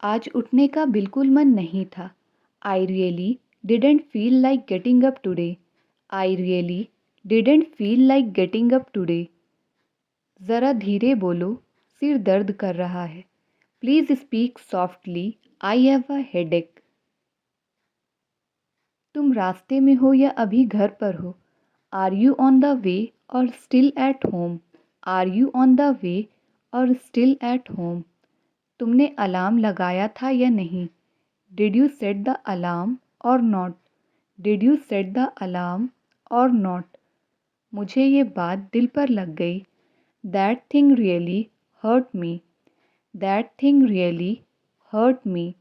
आज उठने का बिल्कुल मन नहीं था। I really didn't feel like getting up today. I really didn't feel like getting up today. ज़रा धीरे बोलो, सिर दर्द कर रहा है। Please speak softly, I have a headache. तुम रास्ते में हो या अभी घर पर हो? Are you on the way or still at home? Are you on the way or still at home? तुमने अलार्म लगाया था या नहीं? Did you set the alarm or not? Did you set the alarm or not? मुझे ये बात दिल पर लग गई। That thing really hurt me. That thing really hurt me.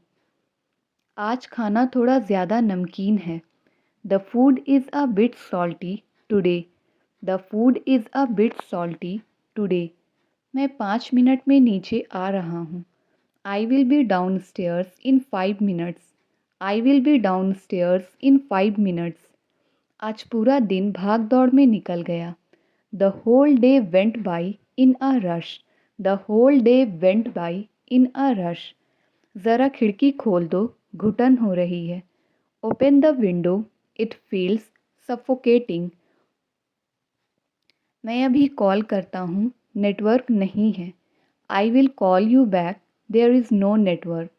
आज खाना थोड़ा ज़्यादा नमकीन है। The food is a bit salty today. The food is a bit salty today. मैं 5 मिनट में नीचे आ रहा हूँ। I will be downstairs in 5 minutes. I will be downstairs in 5 minutes. आज पूरा दिन भाग दौड़ में निकल गया। The whole day went by in a rush. The whole day went by in a rush. ज़रा खिड़की खोल दो, घुटन हो रही है। Open the window, it feels suffocating. मैं अभी कॉल करता हूँ, नेटवर्क नहीं है। I will call you back, there is no network.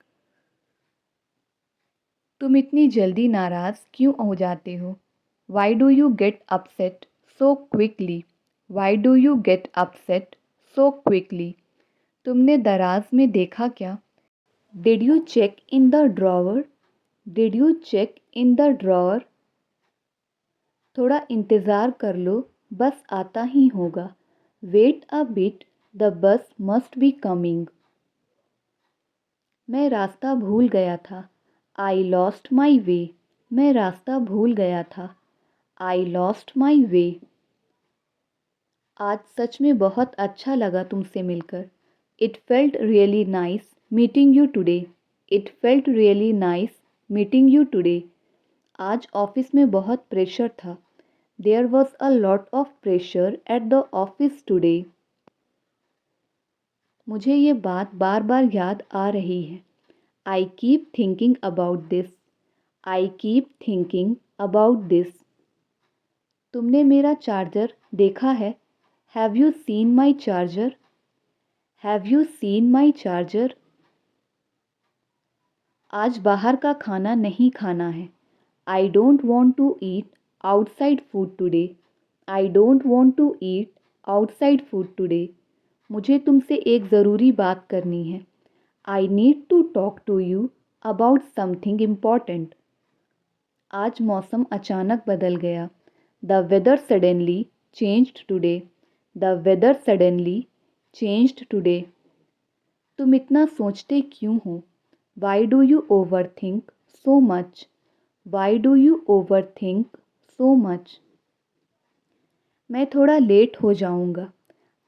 तुम इतनी जल्दी नाराज़ क्यों हो जाते हो? Why do you get upset so quickly? Why do you get upset so quickly? तुमने दराज में देखा क्या? Did you check in the drawer? Did you check in the drawer? थोड़ा इंतज़ार कर लो, बस आता ही होगा। Wait a bit, the bus must be coming. मैं रास्ता भूल गया था। I lost my way. मैं रास्ता भूल गया था। I lost my way. आज सच में बहुत अच्छा लगा तुमसे मिलकर। It felt really nice meeting you today. It felt really nice meeting you today. आज ऑफिस में बहुत प्रेशर था। There was a lot of pressure at the office today. मुझे ये बात बार बार याद आ रही है। I keep thinking about this. I keep thinking about this. तुमने मेरा चार्जर देखा है? Have you seen my charger? Have you seen my charger? आज बाहर का खाना नहीं खाना है। आई don't want to eat outside food today. I don't want to eat outside food today. मुझे तुमसे एक ज़रूरी बात करनी है। I need to talk to you about something important. आज मौसम अचानक बदल गया। The weather suddenly changed today. The weather suddenly changed today. तुम इतना सोचते क्यों हो? Why do you overthink so much? Why do you overthink so much? मैं थोड़ा लेट हो जाऊंगा।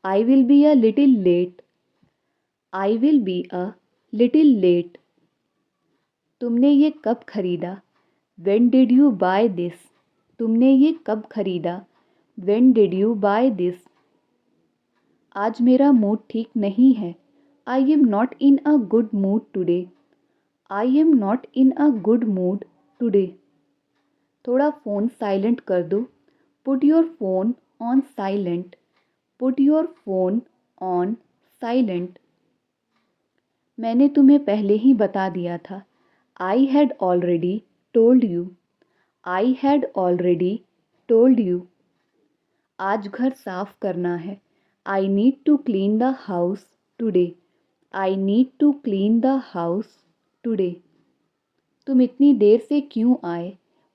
I will be a little late. I will be a little late. तुमने ये कब खरीदा? When did you buy this? तुमने ये कब खरीदा? When did you buy this? आज मेरा मूड ठीक नहीं है। I am not in a good mood today. I am not in a good mood today. थोड़ा फ़ोन साइलेंट कर दो। Put your phone on silent. Put your phone on silent. मैंने तुम्हें पहले ही बता दिया था। I had already told you. I had already told you. आज घर साफ करना है। I need to clean the house today. I need to clean the house today. तुम इतनी देर से क्यों आए?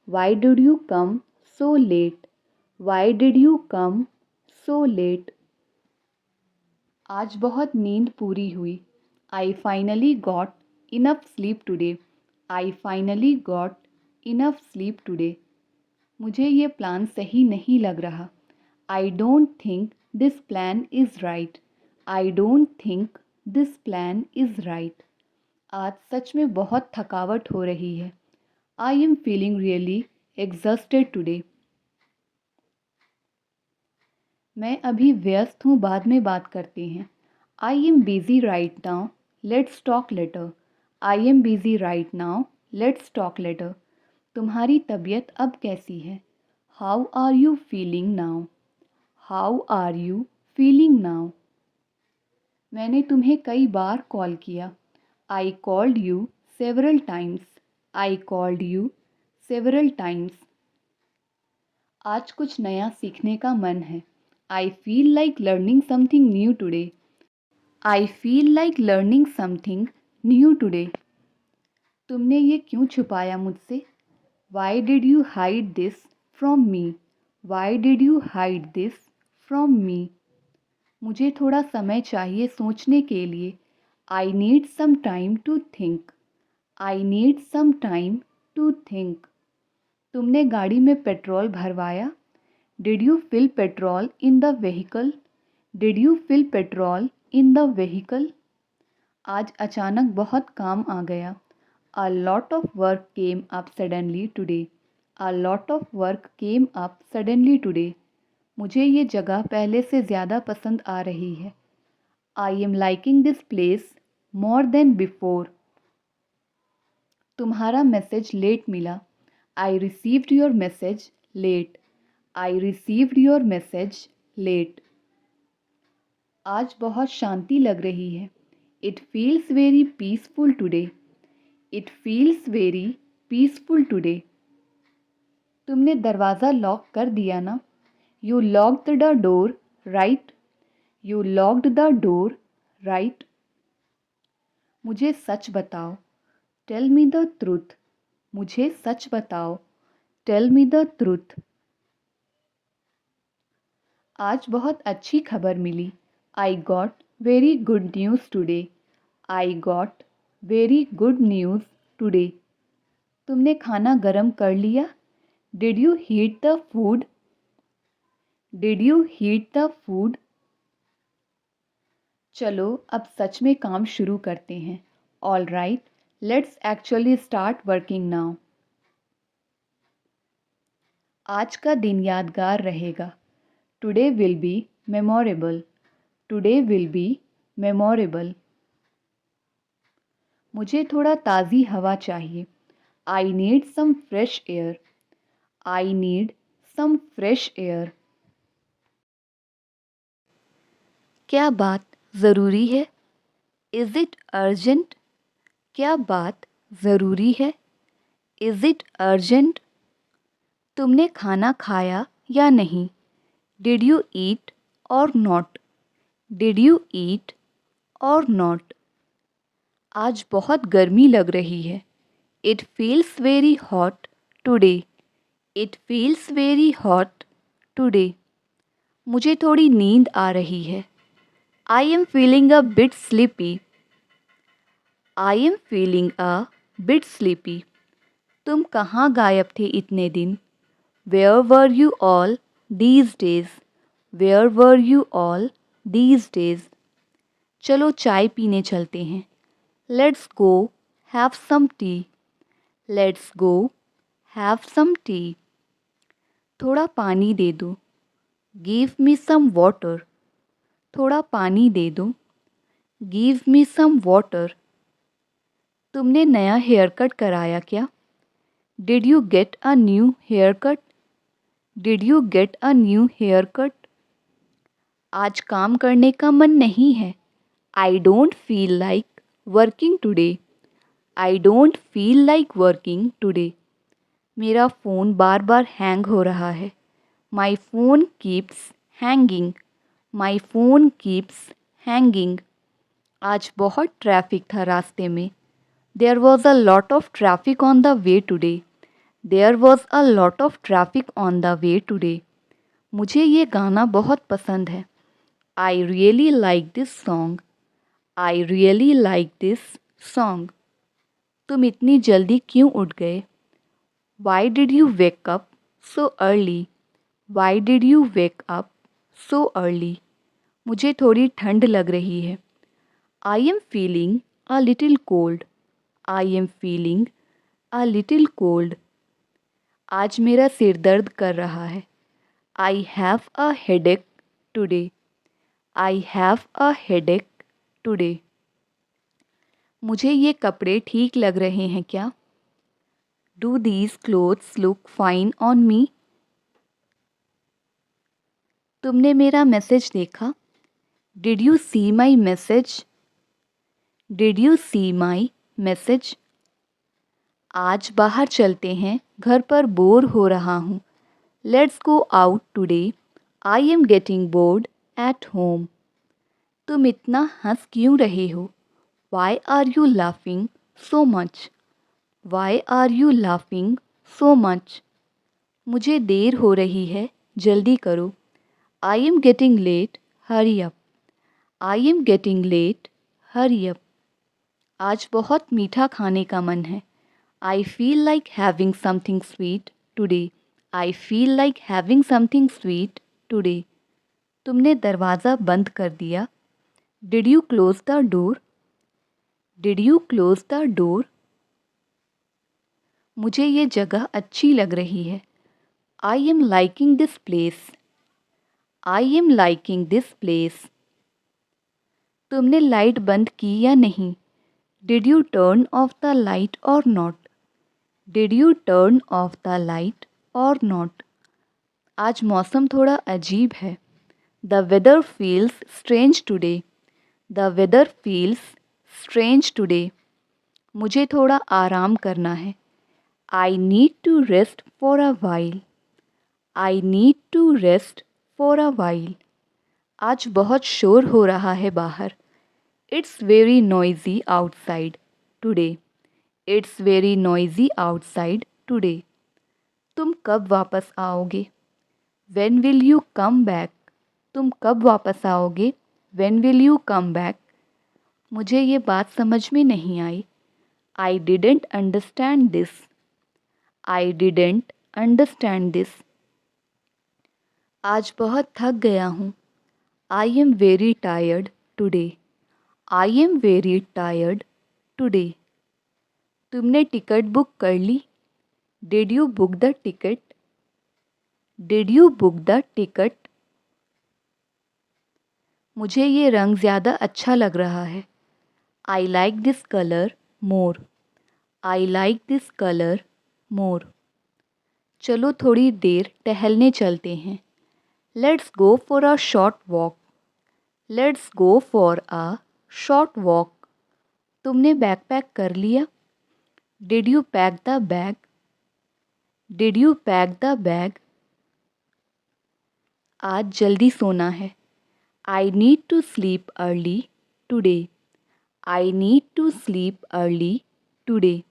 Why did you come so late? Why did you come so late? आज बहुत नींद पूरी हुई। I finally got enough sleep today. I finally got enough sleep today. मुझे ये प्लान सही नहीं लग रहा। I don't think this plan is right. I don't think this plan is right. आज सच में बहुत थकावट हो रही है। I am feeling really exhausted today. मैं अभी व्यस्त हूँ, बाद में बात करते हैं। I am busy right now, let's talk later. I am busy right now, let's talk later. तुम्हारी तबीयत अब कैसी है? How are you feeling now? How are you feeling now? मैंने तुम्हें कई बार कॉल किया। I called you several times. I called you several times. आज कुछ नया सीखने का मन है। I feel like learning something new today. I feel like learning something new today. तुमने ये क्यों छुपाया मुझसे? Why did you hide this from me? Why did you hide this from me? मुझे थोड़ा समय चाहिए सोचने के लिए। I need some time to think. I need some time to think. तुमने गाड़ी में पेट्रोल भरवाया? Did you fill petrol in the vehicle? Did you fill petrol in the vehicle? आज अचानक बहुत काम आ गया। A lot of work came up suddenly today. A lot of work came up suddenly today. मुझे ये जगह पहले से ज़्यादा पसंद आ रही है। I am liking this place more than before. तुम्हारा मैसेज लेट मिला। I received your message late. I received your message late. आज बहुत शांति लग रही है। It feels very peaceful today. It feels very peaceful today. तुमने दरवाज़ा लॉक कर दिया ना? You locked the door, right? You locked the door, right? मुझे सच बताओ। Tell me the truth. मुझे सच बताओ। Tell me the truth. आज बहुत अच्छी खबर मिली। I got very good news today. I got very good news today. तुमने खाना गरम कर लिया? Did you heat the food? Did you heat the food? चलो अब सच में काम शुरू करते हैं। All right, let's actually start working now. आज का दिन यादगार रहेगा। Today will be memorable. Today will be memorable. मुझे थोड़ा ताज़ी हवा चाहिए। I need some fresh air. I need some fresh air. क्या बात ज़रूरी है? Is it urgent? क्या बात ज़रूरी है? Is it urgent? तुमने खाना खाया या नहीं? Did you eat or not? Did you eat or not? आज बहुत गर्मी लग रही है। It feels very hot today. It feels very hot today. मुझे थोड़ी नींद आ रही है। I am feeling a bit sleepy. I am feeling a bit sleepy. तुम कहाँ गायब थे इतने दिन? Where were you all these days? Where were you all these days? चलो चाय पीने चलते हैं। Let's go have some tea. Let's go have some tea. थोड़ा पानी दे दो। Give me some water. थोड़ा पानी दे दो। Give me some water. तुमने नया हेयर कट कराया क्या? Did you get a new haircut? Did you get a new haircut? आज काम करने का मन नहीं है। I don't feel like working today. I don't feel like working today. मेरा फ़ोन बार बार हैंग हो रहा है। My phone keeps hanging. My phone keeps hanging. आज बहुत ट्रैफिक था रास्ते में। There was a lot of traffic on the way today. There was a lot of traffic on the way today. मुझे ये गाना बहुत पसंद है। I really like this song. I really like this song. तुम इतनी जल्दी क्यों उठ गए? Why did you wake up so early? Why did you wake up so early? मुझे थोड़ी ठंड लग रही है। I am feeling a little cold. I am feeling a little cold. आज मेरा सिर दर्द कर रहा है। I have a headache today. I have a headache today. मुझे ये कपड़े ठीक लग रहे हैं क्या? Do these clothes look fine on me? तुमने मेरा मैसेज देखा? Did you see my message? Did you see my message? आज बाहर चलते हैं, घर पर बोर हो रहा हूँ। Let's go out today, I am getting bored at home. तुम इतना हंस क्यों रहे हो? Why are you laughing so much? Why are you laughing so much? मुझे देर हो रही है, जल्दी करो। I am getting late, hurry up. I am getting late, hurry up. आज बहुत मीठा खाने का मन है। I feel like having something sweet today. I feel like having something sweet today. तुमने दरवाज़ा बंद कर दिया? Did you close the door? Did you close the door? मुझे ये जगह अच्छी लग रही है। I am liking this place. I am liking this place. तुमने लाइट बंद की या नहीं? Did you turn off the light or not? Did you turn off the light or not? आज मौसम थोड़ा अजीब है। The weather feels strange today. The weather feels strange today. मुझे थोड़ा आराम करना है। I need to rest for a while. I need to rest for a while. आज बहुत शोर हो रहा है बाहर। It's very noisy outside today. It's very noisy outside today. तुम कब वापस आओगे? When will you come back? तुम कब वापस आओगे? When will you come back? मुझे ये बात समझ में नहीं आई। I didn't understand this. I didn't understand this. आज बहुत थक गया हूँ। I am very tired today. I am very tired today. तुमने टिकट बुक कर ली? Did you book the ticket? Did you book the ticket? मुझे ये रंग ज़्यादा अच्छा लग रहा है। I like this colour more. I like this colour more. चलो थोड़ी देर टहलने चलते हैं। Let's go for a short walk. Let's go for a short walk. तुमने बैग पैक कर लिया? Did you pack the bag? Did you pack the bag? आज जल्दी सोना है। I need to sleep early today. I need to sleep early today.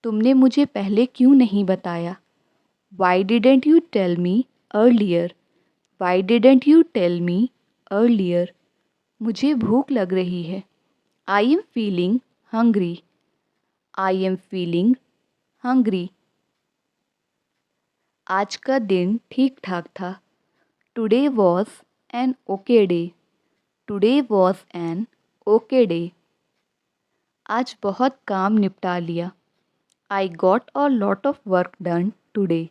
तुमने मुझे पहले क्यों नहीं बताया? Why didn't you tell me earlier? Why didn't you tell me earlier? मुझे भूख लग रही है। I am feeling hungry. I am feeling hungry. आज का दिन ठीक ठाक था। Today was an okay day. Today was an okay day. आज बहुत काम निपटा लिया। I got a lot of work done today.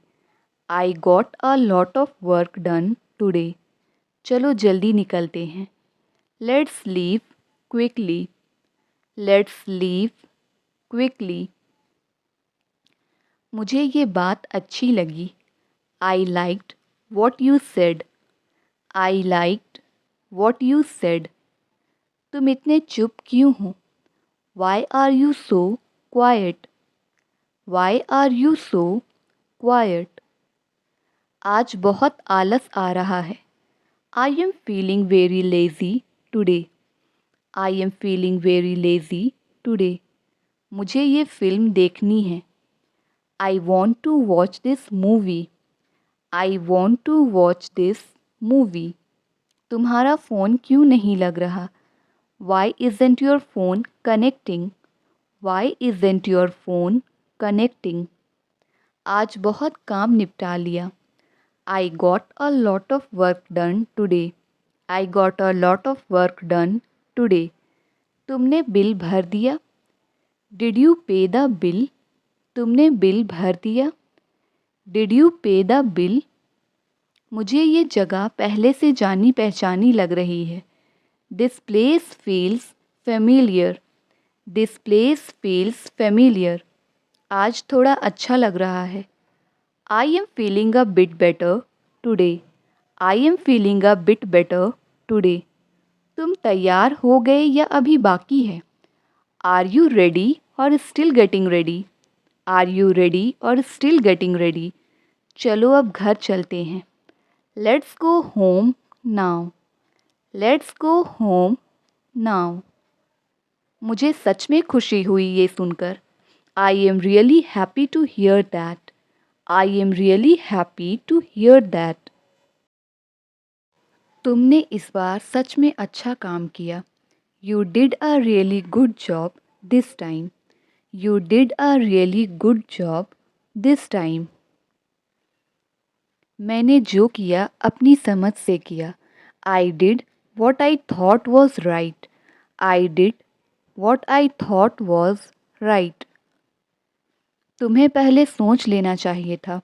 I got a lot of work done today. चलो जल्दी निकलते हैं। Let's leave quickly. Let's leave quickly. मुझे ये बात अच्छी लगी। I liked what you said. I liked what you said. तुम इतने चुप क्यों हो? Why are you so quiet? Why are you so quiet? आज बहुत आलस आ रहा है। I am feeling very lazy today. I am feeling very lazy today. मुझे ये फिल्म देखनी है। I want to watch this movie. I want to watch this movie. तुम्हारा फ़ोन क्यों नहीं लग रहा? Why isn't your phone connecting? Why isn't your phone connecting? आज बहुत काम निपटा लिया। I got a lot of work done today. I got a lot of work done today. तुमने बिल भर दिया? Did you pay the bill? तुमने bill भर दिया? Did you pay the bill? मुझे ये जगह पहले से जानी पहचानी लग रही है। This place feels familiar. This place feels familiar. आज थोड़ा अच्छा लग रहा है। I am feeling a bit better today. I am feeling a bit better today. तुम तैयार हो गए या अभी बाकी है? Are you ready or still getting ready? Are you ready or still getting ready? चलो अब घर चलते हैं। Let's go home now. Let's go home now. मुझे सच में खुशी हुई ये सुनकर। आई am really happy to hear that. I am really happy to hear that. तुमने इस बार सच में अच्छा काम किया। You did a really good job this time. You did a really good job this time. मैंने जो किया अपनी समझ से किया। I did what I thought was right. I did what I thought was right. तुम्हें पहले सोच लेना चाहिए था।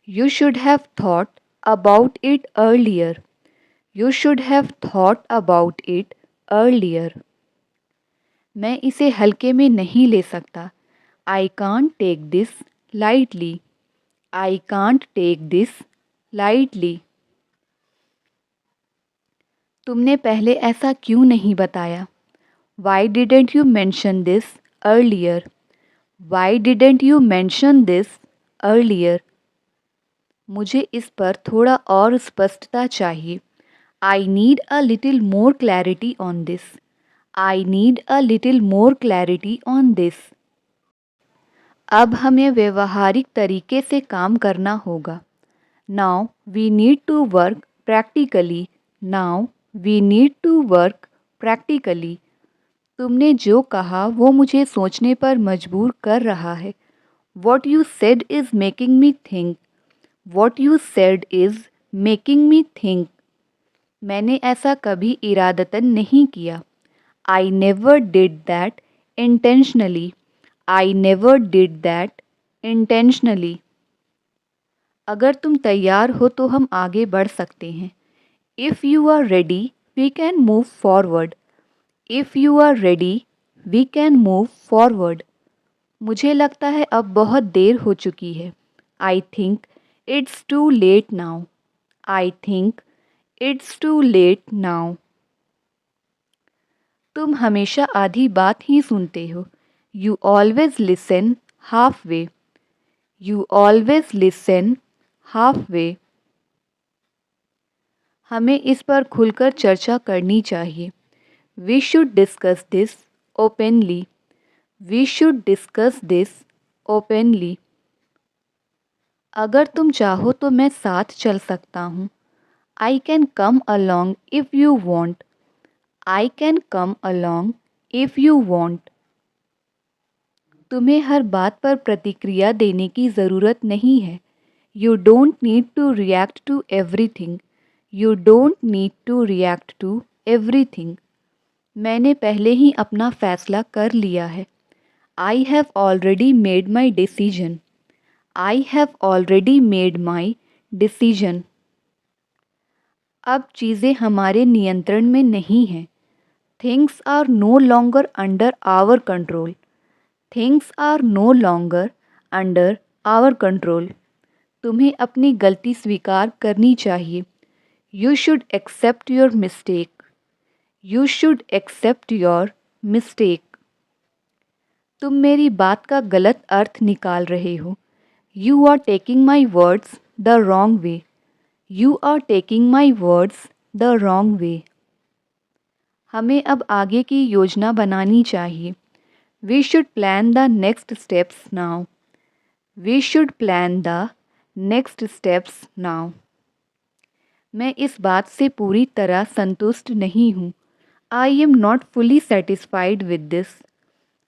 You should have thought about it earlier. You should have thought about it earlier. मैं इसे हल्के में नहीं ले सकता। I can't take this lightly. I can't take this lightly. तुमने पहले ऐसा क्यों नहीं बताया? Why didn't you mention this earlier? Why didn't you mention this earlier? मुझे इस पर थोड़ा और स्पष्टता चाहिए। I need a little more clarity on this. I need a little more clarity on this. अब हमें व्यवहारिक तरीके से काम करना होगा। Now we need to work practically. Now we need to work practically. तुमने जो कहा वो मुझे सोचने पर मजबूर कर रहा है। What you said is making me think. What you said is making me think. मैंने ऐसा कभी इरादतन नहीं किया। I never did that intentionally. I never did that intentionally. अगर तुम तैयार हो तो हम आगे बढ़ सकते हैं। If you are ready we can move forward. If you are ready we can move forward. मुझे लगता है अब बहुत देर हो चुकी है। I think it's too late now. I think it's too late now. तुम हमेशा आधी बात ही सुनते हो। You always listen halfway. You always listen halfway. हमें इस पर खुलकर चर्चा करनी चाहिए। We should discuss this openly. We should discuss this openly. अगर तुम चाहो तो मैं साथ चल सकता हूँ। I can come along if you want. I can come along if you want. तुम्हें हर बात पर प्रतिक्रिया देने की ज़रूरत नहीं है। You don't need to react to everything. You don't need to react to everything. मैंने पहले ही अपना फ़ैसला कर लिया है। I have already made my decision. I have already made my decision. अब चीज़ें हमारे नियंत्रण में नहीं हैं। Things are no longer under our control. Things are no longer under our control. तुम्हें अपनी गलती स्वीकार करनी चाहिए। You should accept your mistake. You should accept your mistake. तुम मेरी बात का गलत अर्थ निकाल रहे हो। You are taking my words the wrong way. You are taking my words the wrong way. हमें अब आगे की योजना बनानी चाहिए। We should plan the next steps now. We should plan the next steps now. मैं इस बात से पूरी तरह संतुष्ट नहीं हूँ। I am not fully satisfied with this.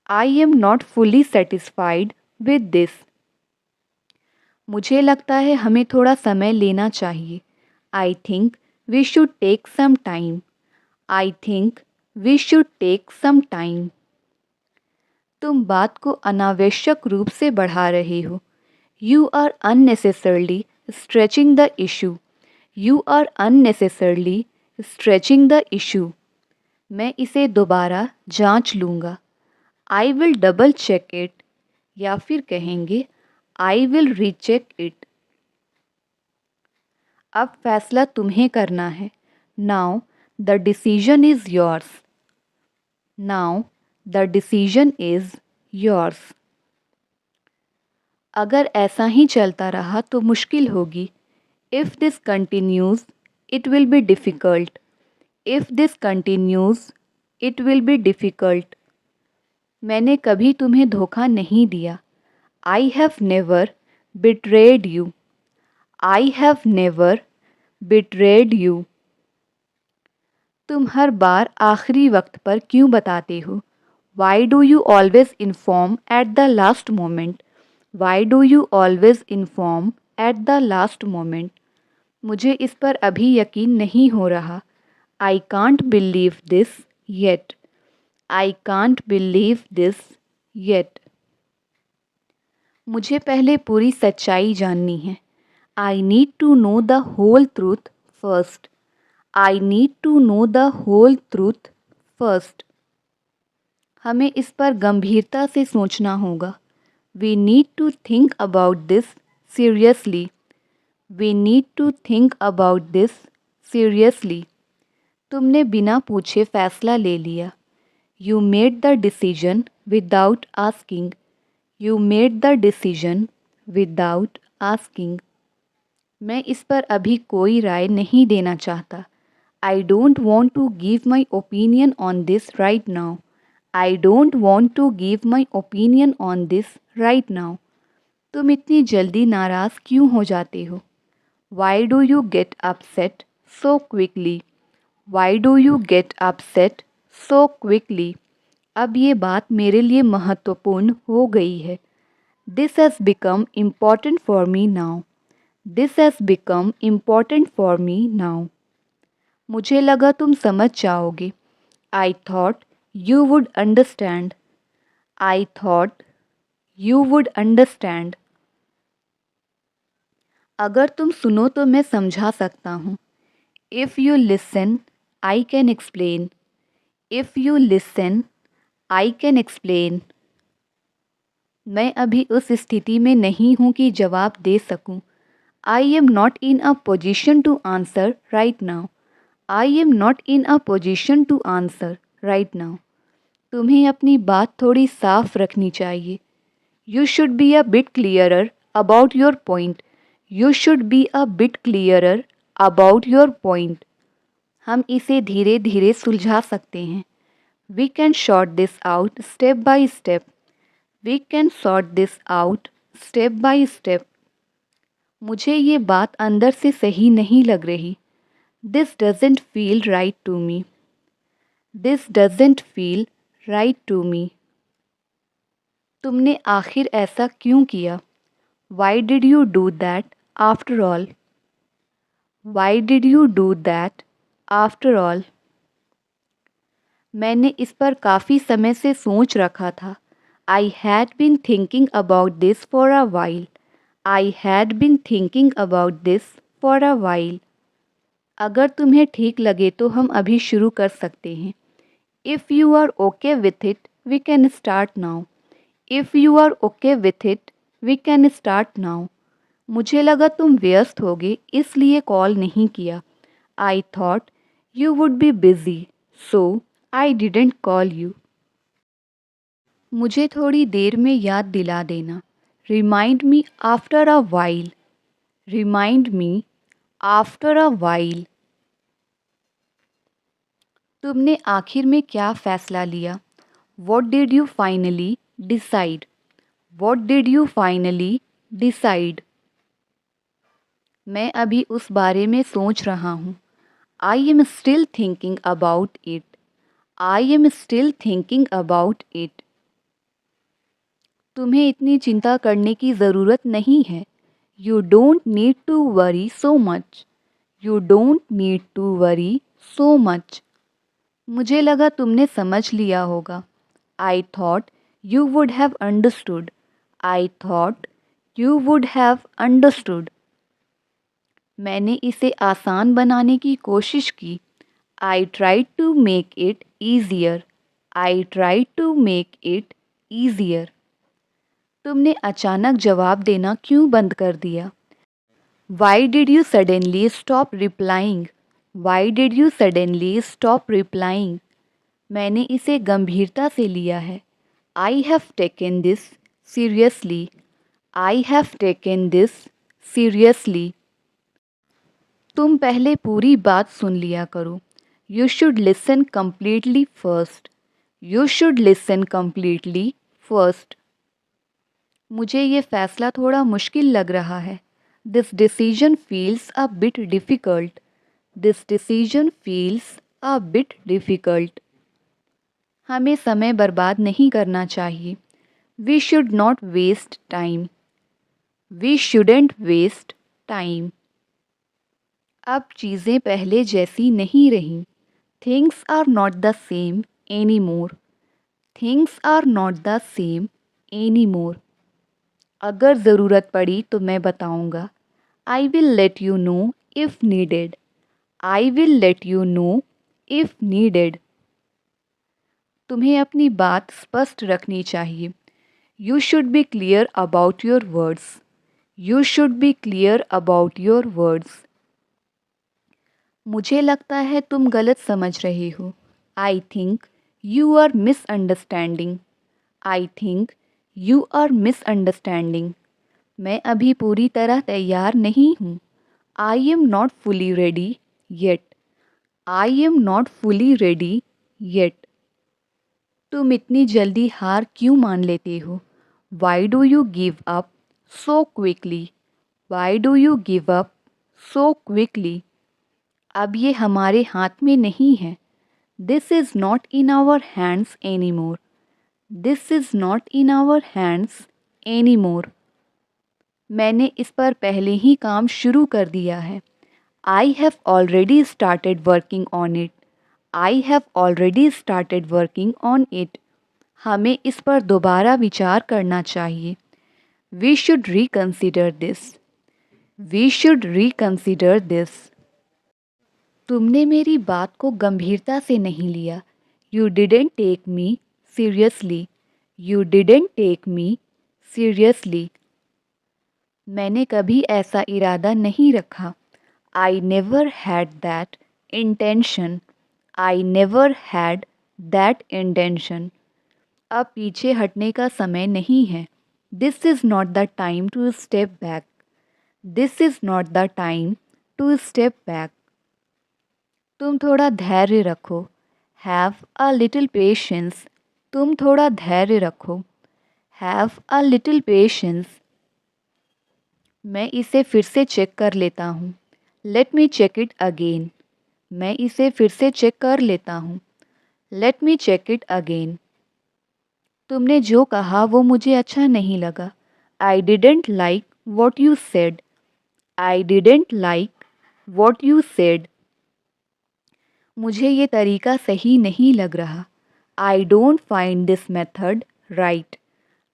I am not fully satisfied with this. मुझे लगता है हमें थोड़ा समय लेना चाहिए। I think we should take some time. I think we should take some time. तुम बात को अनावश्यक रूप से बढ़ा रहे हो। You are unnecessarily stretching the issue. You are unnecessarily stretching the issue. मैं इसे दोबारा जांच लूँगा। I will double check it, या फिर कहेंगे आई विल रीचेक इट। अब फैसला तुम्हें करना है। Now the decision is yours. Now the decision is yours. अगर ऐसा ही चलता रहा तो मुश्किल होगी। If this continues it will be difficult. If this continues it will be difficult. मैंने कभी तुम्हें धोखा नहीं दिया। I have never betrayed you. I have never betrayed you. तुम हर बार आखिरी वक्त पर क्यों बताते हो? Why do you always inform at the last moment? Y do you always inform at the last moment? मुझे इस पर अभी यकीन नहीं हो रहा। I can't believe this yet. I can't believe this yet. मुझे पहले पूरी सच्चाई जाननी है। I need to know the whole truth first. I need to know the whole truth first. हमें इस पर गंभीरता से सोचना होगा। We need to think about this seriously. We need to think about this seriously. तुमने बिना पूछे फैसला ले लिया। You made the decision without asking. You made the decision without asking. मैं इस पर अभी कोई राय नहीं देना चाहता। I don't want to give my opinion on this right now. I don't want to give my opinion on this right now. तुम इतनी जल्दी नाराज़ क्यों हो जाते हो? Why do you get upset so quickly? Why do you get upset so quickly? अब ये बात मेरे लिए महत्वपूर्ण हो गई है। This has become important for me now. This has become important for me now. मुझे लगा तुम समझ जाओगे। आई thought you would understand. I thought you would understand. अगर तुम सुनो तो मैं समझा सकता हूँ। If you listen I can explain. If you listen I can explain. मैं अभी उस स्थिति में नहीं हूँ कि जवाब दे सकूँ। I am not in a position to answer right now. I am not in a position to answer right now. तुम्हें अपनी बात थोड़ी साफ रखनी चाहिए। You should be a bit clearer about your point. You should be a bit clearer about your point. हम इसे धीरे धीरे सुलझा सकते हैं। We can sort this out step by step. We can sort this out step by step. मुझे ये बात अंदर से सही नहीं लग रही। This doesn't feel right to me. This doesn't feel right to me. तुमने आखिर ऐसा क्यों किया? Why did you do that after all? Why did you do that after all? मैंने इस पर काफ़ी समय से सोच रखा था। I had been thinking about this for a while. I had been thinking about this for a while. अगर तुम्हें ठीक लगे तो हम अभी शुरू कर सकते हैं। If you are okay with it we can start now. If you are okay with it we can start now. मुझे लगा तुम व्यस्त होगे इसलिए कॉल नहीं किया। I thought you would be busy so I didn't call you. मुझे थोड़ी देर में याद दिला देना। Remind me after a while. Remind me after a while. तुमने आखिर में क्या फ़ैसला लिया? What did you finally decide? What did you finally decide? मैं अभी उस बारे में सोच रहा हूँ। I am still thinking about it. I am still thinking about it. तुम्हें इतनी चिंता करने की ज़रूरत नहीं है। You don't need to worry so much. You don't need to worry so much. मुझे लगा तुमने समझ लिया होगा। I thought you would have understood. I thought you would have understood. मैंने इसे आसान बनाने की कोशिश की। I tried to make it easier. I tried to make it easier. तुमने अचानक जवाब देना क्यों बंद कर दिया? Why did you suddenly stop replying? Why did you suddenly stop replying? मैंने इसे गंभीरता से लिया है. I have taken this seriously. I have taken this seriously. तुम पहले पूरी बात सुन लिया करो. You should listen completely first. You should listen completely first. मुझे ये फैसला थोड़ा मुश्किल लग रहा है. This decision feels a bit difficult. This decision feels a bit difficult. हमें समय बर्बाद नहीं करना चाहिए. We should not waste time. We shouldn't waste time. अब चीज़ें पहले जैसी नहीं रहीं. Things are not the same anymore. Things are not the same anymore. अगर ज़रूरत पड़ी तो मैं बताऊंगा. I will let you know if needed. I will let you know if needed. तुम्हें अपनी बात स्पष्ट रखनी चाहिए. You should be clear about your words. You should be clear about your words. मुझे लगता है तुम गलत समझ रहे हो. I think you are misunderstanding. I think you are misunderstanding. मैं अभी पूरी तरह तैयार नहीं हूँ. I am not fully ready yet. I am not fully ready yet. तुम इतनी जल्दी हार क्यों मान लेते हो? Why do you give up so quickly? Why do you give up so quickly? अब ये हमारे हाथ में नहीं है. This is not in our hands anymore. This is not in our hands anymore. मैंने इस पर पहले ही काम शुरू कर दिया है. I have already started working on it. I have already started working on it. हमें इस पर दोबारा विचार करना चाहिए. We should reconsider this. We should reconsider this. तुमने मेरी बात को गंभीरता से नहीं लिया. You didn't take me seriously. You didn't take me seriously. मैंने कभी ऐसा इरादा नहीं रखा. I never had that intention. I never had that intention. अब पीछे हटने का समय नहीं है. This is not the time to step back. This is not the time to step back. तुम थोड़ा धैर्य रखो. Have a little patience. तुम थोड़ा धैर्य रखो. Have a little patience. मैं इसे फिर से चेक कर लेता हूँ. Let me check it again. मैं इसे फिर से चेक कर लेता हूँ. Let me check it again. तुमने जो कहा वो मुझे अच्छा नहीं लगा. I didn't like what you said. I didn't like what you said. मुझे ये तरीका सही नहीं लग रहा. I don't find this method right.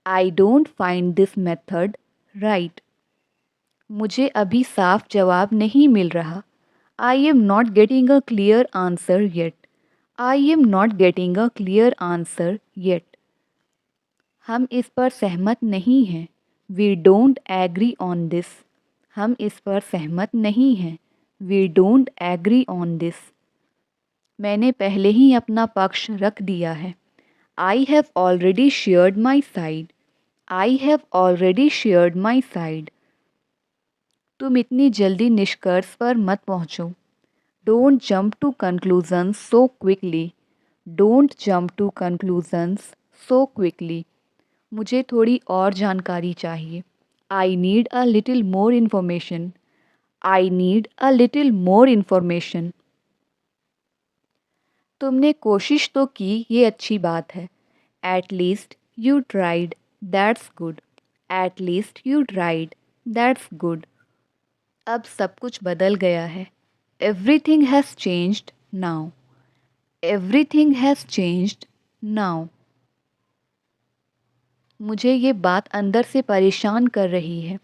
I don't find this method right. मुझे अभी साफ जवाब नहीं मिल रहा. I am not getting a clear answer yet. I am not getting a clear answer yet. हम इस पर सहमत नहीं हैं. We don't agree on this. हम इस पर सहमत नहीं हैं. We don't agree on this. मैंने पहले ही अपना पक्ष रख दिया है. I have already shared my side. I have already shared my side. तुम इतनी जल्दी निष्कर्ष पर मत पहुँचो. Don't jump to conclusions so quickly. Don't jump to conclusions so quickly. मुझे थोड़ी और जानकारी चाहिए. I need a little more information. I need a little more information. तुमने कोशिश तो की, ये अच्छी बात है. At least you tried. That's good. At least you tried. That's good. अब सब कुछ बदल गया है. Everything has changed now. Everything has changed now. मुझे ये बात अंदर से परेशान कर रही है.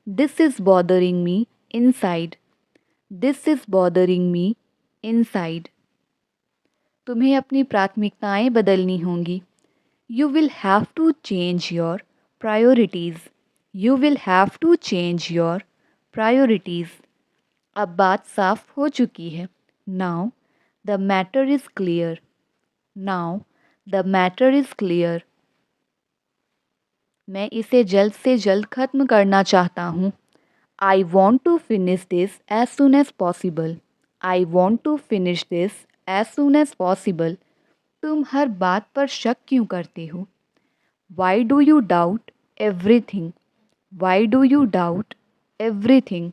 This is bothering me inside. This is bothering me inside. तुम्हें अपनी प्राथमिकताएं बदलनी होंगी. You will have to change your priorities. You will have to change your priorities. अब बात साफ हो चुकी है. Now the matter is clear. Now the matter is clear. मैं इसे जल्द से जल्द ख़त्म करना चाहता हूँ. I want to finish this as soon as possible. I want to finish this as soon as possible. तुम हर बात पर शक क्यों करते हो? Why do you doubt everything? Why do you doubt everything?